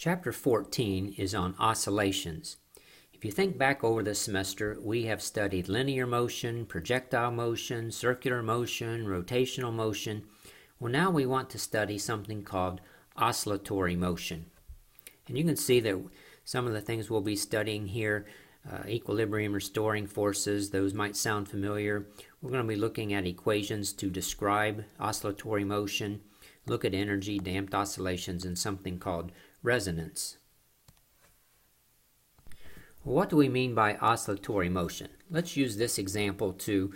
Chapter 14 is on oscillations. If you think back over the semester, we have studied linear motion, projectile motion, circular motion, rotational motion. Well, now we want to study something called oscillatory motion. And you can see that some of the things we'll be studying here, equilibrium restoring forces, those might sound familiar. We're going to be looking at equations to describe oscillatory motion, look at energy, damped oscillations, and something called resonance. What do we mean by oscillatory motion? Let's use this example to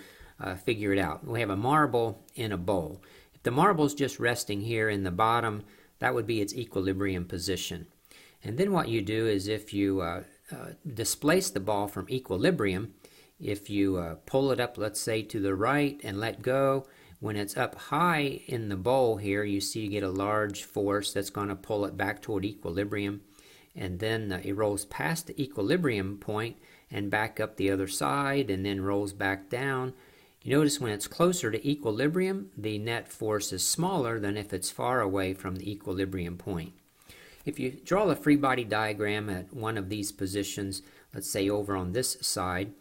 figure it out. We have a marble in a bowl. If the marble is just resting here in the bottom, that would be its equilibrium position. And then what you do is if you displace the ball from equilibrium, if you pull it up, let's say, to the right and let go, when it's up high in the bowl here, you see you get a large force that's going to pull it back toward equilibrium. And then it rolls past the equilibrium point and back up the other side and then rolls back down. You notice when it's closer to equilibrium, the net force is smaller than if it's far away from the equilibrium point. If you draw the free body diagram at one of these positions, let's say over on this side,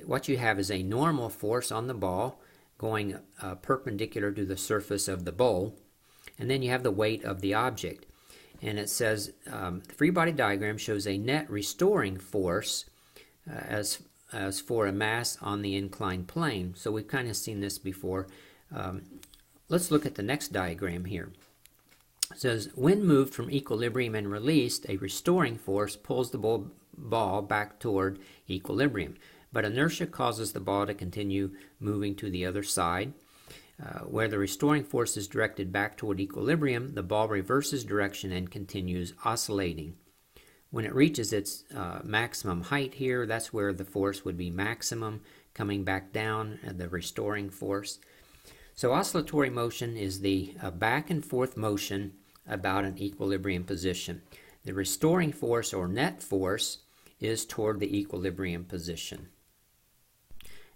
what you have is a normal force on the ball going perpendicular to the surface of the bowl, and then you have the weight of the object. And it says the free body diagram shows a net restoring force as for a mass on the inclined plane. So we've kind of seen this before. Let's look at the next diagram here. It says, when moved from equilibrium and released, a restoring force pulls the ball back toward equilibrium. But inertia causes the ball to continue moving to the other side. Where the restoring force is directed back toward equilibrium, the ball reverses direction and continues oscillating. When it reaches its maximum height here, that's where the force would be maximum, coming back down, the restoring force. So oscillatory motion is the back and forth motion about an equilibrium position. The restoring force or net force is toward the equilibrium position.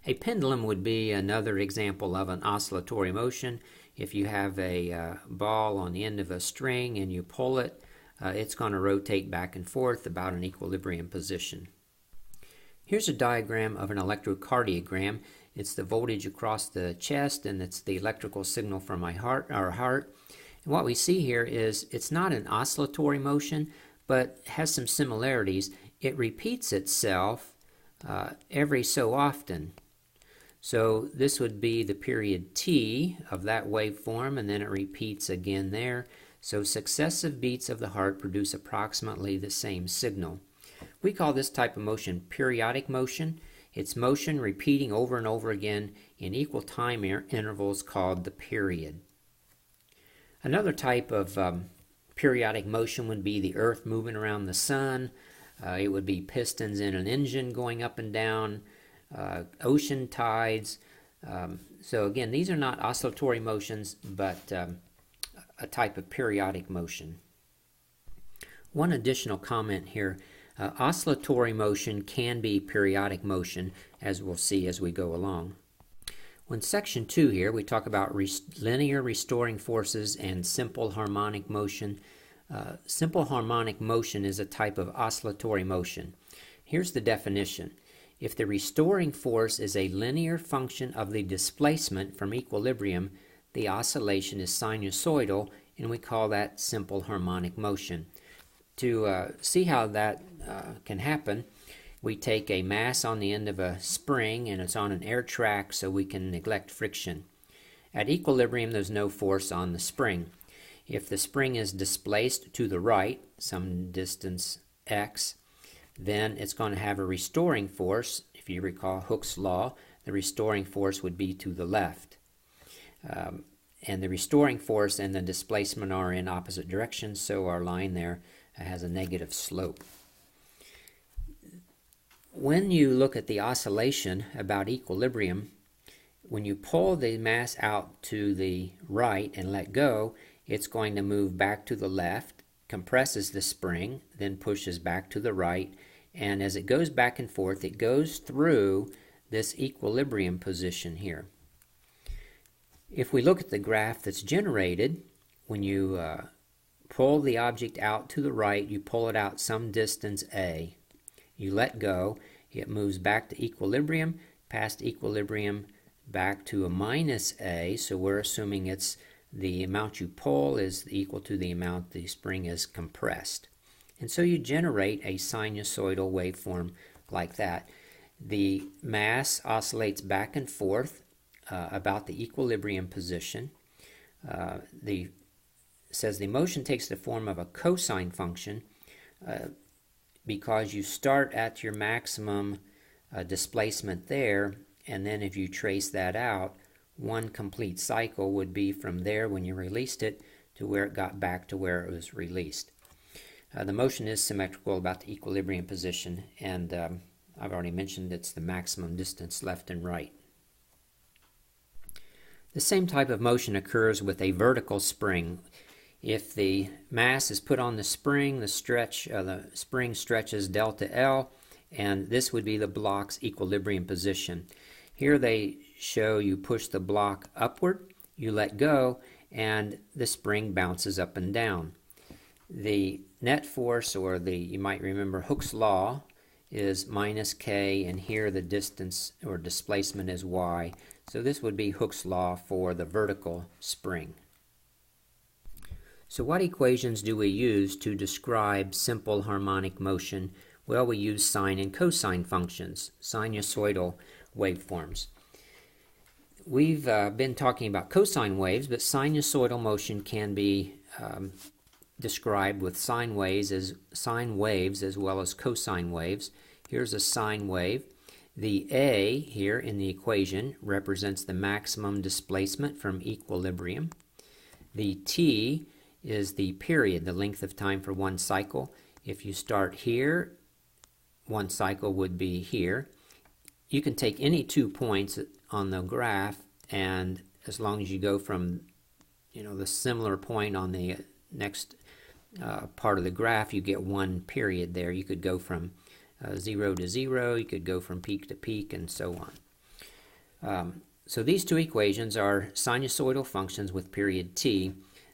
A pendulum would be another example of an oscillatory motion. If you have a ball on the end of a string and you pull it, it's going to rotate back and forth about an equilibrium position. Here's a diagram of an electrocardiogram. It's the voltage across the chest, and it's the electrical signal from our heart. And what we see here is it's not an oscillatory motion, but has some similarities. It repeats itself every so often. So this would be the period t of that waveform, and then it repeats again there. So successive beats of the heart produce approximately the same signal. We call this type of motion periodic motion. It's motion repeating over and over again in equal time intervals called the period. Another type of periodic motion would be the earth moving around the sun. It would be pistons in an engine going up and down. Ocean tides. So again, these are not oscillatory motions, but a type of periodic motion. One additional comment here. Oscillatory motion can be periodic motion, as we'll see as we go along. In section 2 here, we talk about linear restoring forces and simple harmonic motion. Simple harmonic motion is a type of oscillatory motion. Here's the definition. If the restoring force is a linear function of the displacement from equilibrium, the oscillation is sinusoidal, and we call that simple harmonic motion. To see how that can happen, we take a mass on the end of a spring, and it's on an air track, so we can neglect friction. At equilibrium, there's no force on the spring. If the spring is displaced to the right, some distance x, then it's going to have a restoring force. If you recall Hooke's law, the restoring force would be to the left. And the restoring force and the displacement are in opposite directions, so our line there has a negative slope. When you look at the oscillation about equilibrium, when you pull the mass out to the right and let go, it's going to move back to the left, compresses the spring, then pushes back to the right, and as it goes back and forth, it goes through this equilibrium position here. If we look at the graph that's generated when you pull the object out to the right, you pull it out some distance a. You let go, it moves back to equilibrium, past equilibrium, back to a minus a, so we're assuming it's the amount you pull is equal to the amount the spring is compressed. And so you generate a sinusoidal waveform like that. The mass oscillates back and forth about the equilibrium position. It says the motion takes the form of a cosine function because you start at your maximum displacement there, and then if you trace that out, one complete cycle would be from there when you released it to where it got back to where it was released. The motion is symmetrical about the equilibrium position, and I've already mentioned it's the maximum distance left and right. The same type of motion occurs with a vertical spring. If the mass is put on the spring, the spring stretches delta L, and this would be the block's equilibrium position. Here they show you push the block upward, you let go, and the spring bounces up and down. The net force, or you might remember Hooke's law, is minus k, and here the distance or displacement is y. So this would be Hooke's law for the vertical spring. So what equations do we use to describe simple harmonic motion? Well, we use sine and cosine functions, sinusoidal waveforms. We've been talking about cosine waves, but sinusoidal motion can be described with sine waves as well as cosine waves. Here's a sine wave. The A here in the equation represents the maximum displacement from equilibrium. The T is the period, the length of time for one cycle. If you start here, one cycle would be here. You can take any 2 points on the graph, and as long as you go from the similar point on the next part of the graph, you get one period there. You could go from 0 to 0, you could go from peak to peak, and so on. So these two equations are sinusoidal functions with period t.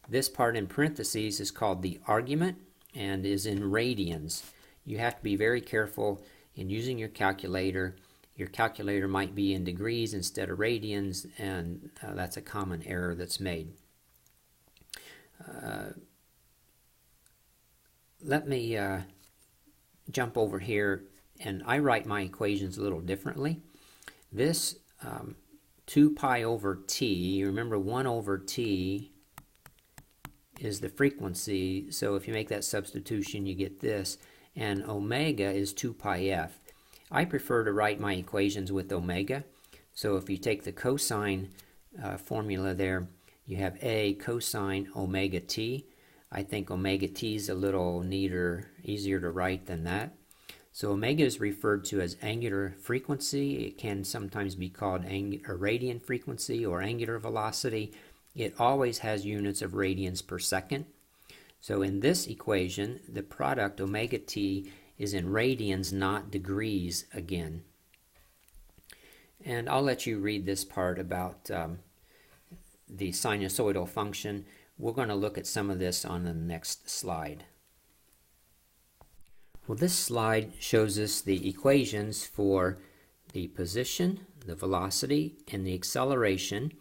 This part in parentheses is called the argument and is in radians. You have to be very careful in using your calculator. Your calculator might be in degrees instead of radians, and that's a common error that's made. Let me jump over here, and I write my equations a little differently. This 2 pi over t, remember 1 over t is the frequency, so if you make that substitution you get this, and omega is 2 pi f. I prefer to write my equations with omega, so if you take the cosine formula there, you have a cosine omega t. I think omega t is a little neater, easier to write than that. So omega is referred to as angular frequency. It can sometimes be called a radian frequency or angular velocity. It always has units of radians per second. So in this equation, the product omega t is in radians, not degrees again. And I'll let you read this part about the sinusoidal function. We're going to look at some of this on the next slide. Well, this slide shows us the equations for the position, the velocity, and the acceleration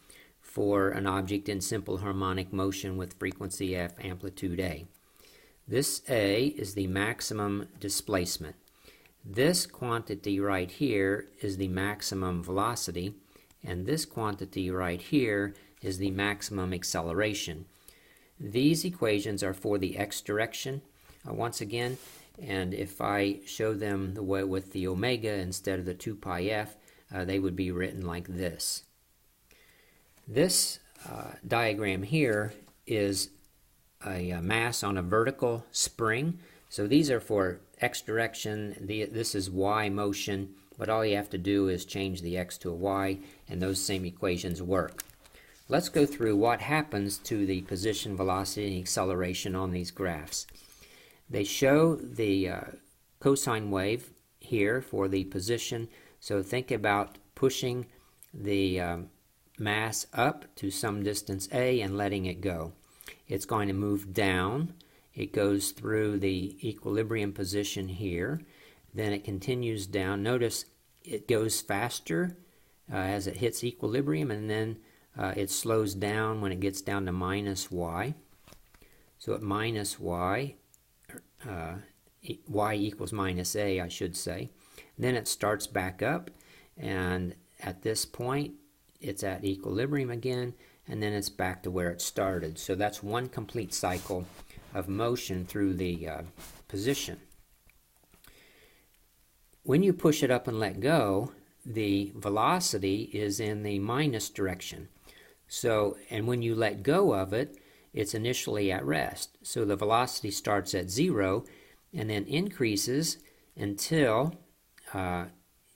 for an object in simple harmonic motion with frequency f, amplitude a. This a is the maximum displacement. This quantity right here is the maximum velocity, and this quantity right here is the maximum acceleration. These equations are for the x direction, once again, and if I show them the way with the omega instead of the 2 pi f, they would be written like this. This diagram here is a mass on a vertical spring. So these are for x direction. This is y motion, but all you have to do is change the x to a y, and those same equations work. Let's go through what happens to the position, velocity, and acceleration on these graphs. They show the cosine wave here for the position. So think about pushing the mass up to some distance a and letting it go. It's going to move down it goes through the equilibrium position here, then it continues down. Notice it goes faster as it hits equilibrium, and then it slows down when it gets down to minus y. So at minus y, y equals minus a, I should say. Then it starts back up, and at this point it's at equilibrium again, and then it's back to where it started. So that's one complete cycle of motion through the position. When you push it up and let go, the velocity is in the minus direction. So, and when you let go of it, it's initially at rest. So the velocity starts at 0 and then increases until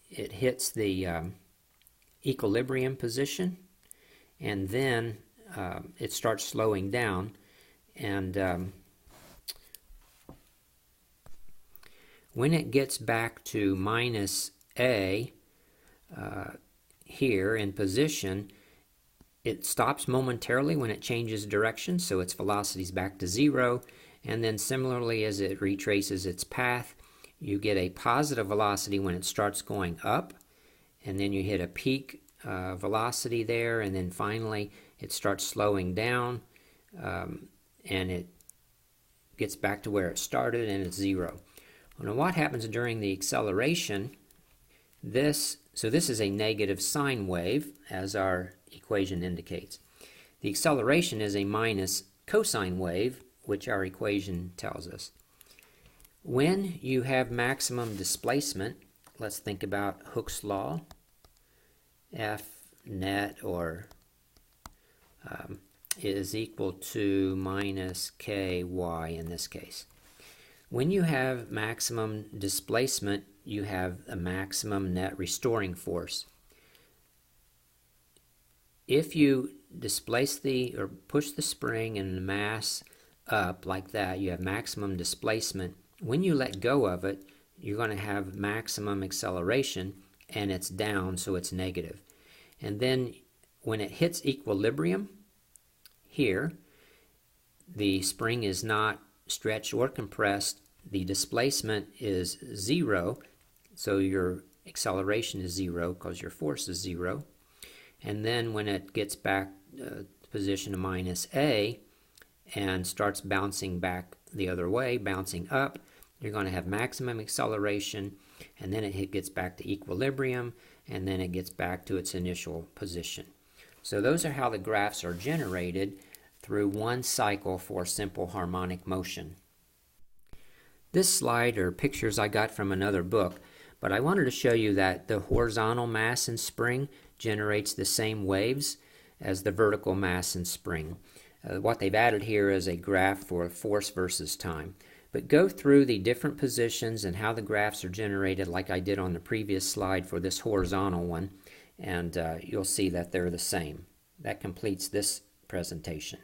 it hits the equilibrium position, and then it starts slowing down, and when it gets back to minus a here in position, it stops momentarily when it changes direction, so its velocity is back to 0, and then similarly as it retraces its path, you get a positive velocity when it starts going up, and then you hit a peak velocity there, and then finally it starts slowing down, and it gets back to where it started, and it's 0. Now what happens during the acceleration, this is a negative sine wave, as our equation indicates. The acceleration is a minus cosine wave, which our equation tells us. When you have maximum displacement, let's think about Hooke's law, F net or is equal to minus ky in this case. When you have maximum displacement, you have a maximum net restoring force. If you displace or push the spring and the mass up like that, you have maximum displacement. When you let go of it, you're going to have maximum acceleration, and it's down, so it's negative. And then when it hits equilibrium here, the spring is not stretched or compressed. The displacement is 0, so your acceleration is 0 because your force is 0. And then when it gets back to position to minus a and starts bouncing back the other way, bouncing up, you're going to have maximum acceleration, and then it gets back to equilibrium, and then it gets back to its initial position. So those are how the graphs are generated through one cycle for simple harmonic motion. This slide are pictures I got from another book, but I wanted to show you that the horizontal mass in spring generates the same waves as the vertical mass in spring. What they've added here is a graph for force versus time. But go through the different positions and how the graphs are generated like I did on the previous slide for this horizontal one, and you'll see that they're the same. That completes this presentation.